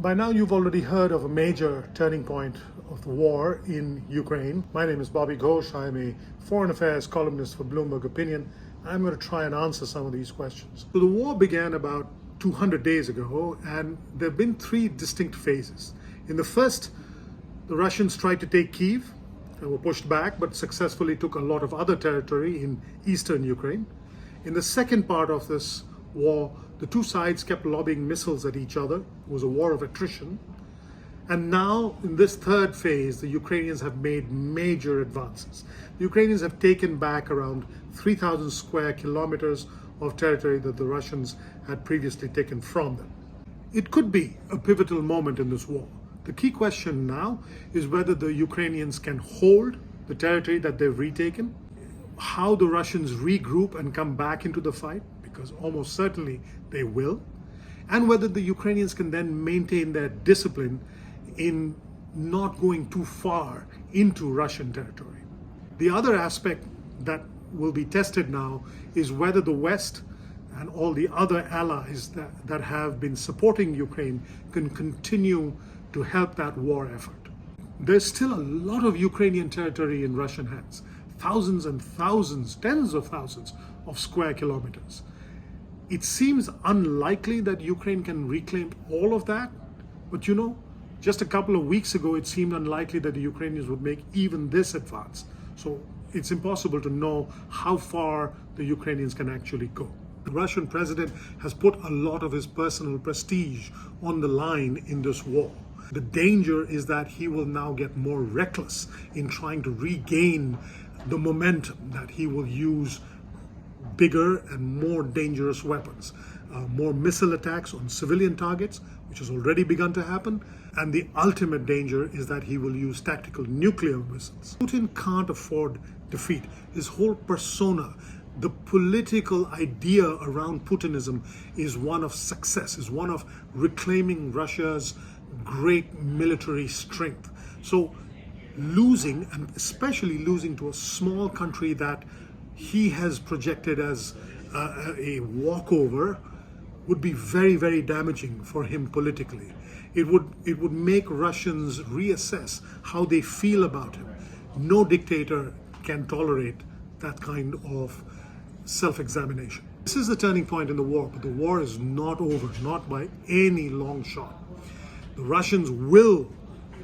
By now you've already heard of a major turning point of the war in Ukraine. My name is Bobby Ghosh. I'm a foreign affairs columnist for Bloomberg Opinion. I'm going to try and answer some of these questions. So the war began about 200 days ago, and there have been three distinct phases. In the first, the Russians tried to take Kyiv and were pushed back, but successfully took a lot of other territory in eastern Ukraine. In the second part of this war, the two sides kept lobbing missiles at each other. It was a war of attrition. And now, in this third phase, the Ukrainians have made major advances. The Ukrainians have taken back around 3,000 square kilometers of territory that the Russians had previously taken from them. It could be a pivotal moment in this war. The key question now is whether the Ukrainians can hold the territory that they've retaken, how the Russians regroup and come back into the fight, because almost certainly they will, and whether the Ukrainians can then maintain their discipline in not going too far into Russian territory. The other aspect that will be tested now is whether the West and all the other allies that have been supporting Ukraine can continue to help that war effort. There's still a lot of Ukrainian territory in Russian hands. Thousands and thousands, tens of thousands of square kilometers. It seems unlikely that Ukraine can reclaim all of that, but just a couple of weeks ago, it seemed unlikely that the Ukrainians would make even this advance. So it's impossible to know how far the Ukrainians can actually go. The Russian president has put a lot of his personal prestige on the line in this war. The danger is that he will now get more reckless in trying to regain the momentum, that he will use bigger and more dangerous weapons, more missile attacks on civilian targets, which has already begun to happen. And the ultimate danger is that he will use tactical nuclear missiles. Putin can't afford defeat. His whole persona, the political idea around Putinism, is one of success, is one of reclaiming Russia's great military strength. So losing, and especially losing to a small country that he has projected as a walkover, would be very, very damaging for him politically. It would make Russians reassess how they feel about him. No dictator can tolerate that kind of self-examination. This is the turning point in the war, but the war is not over, not by any long shot. The Russians will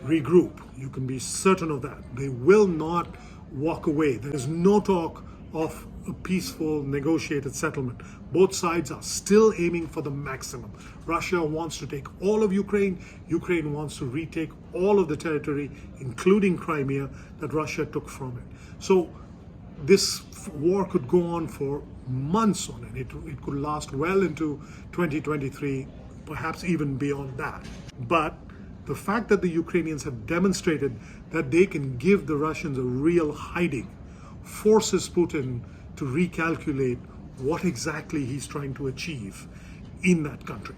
regroup. You can be certain of that. They will not walk away. There is no talk of a peaceful negotiated settlement. Both sides are still aiming for the maximum. Russia wants to take all of Ukraine. Ukraine wants to retake all of the territory, including Crimea, that Russia took from it. So this war could go on for months on it. It could last well into 2023, perhaps even beyond that. But the fact that the Ukrainians have demonstrated that they can give the Russians a real hiding forces Putin to recalculate what exactly he's trying to achieve in that country.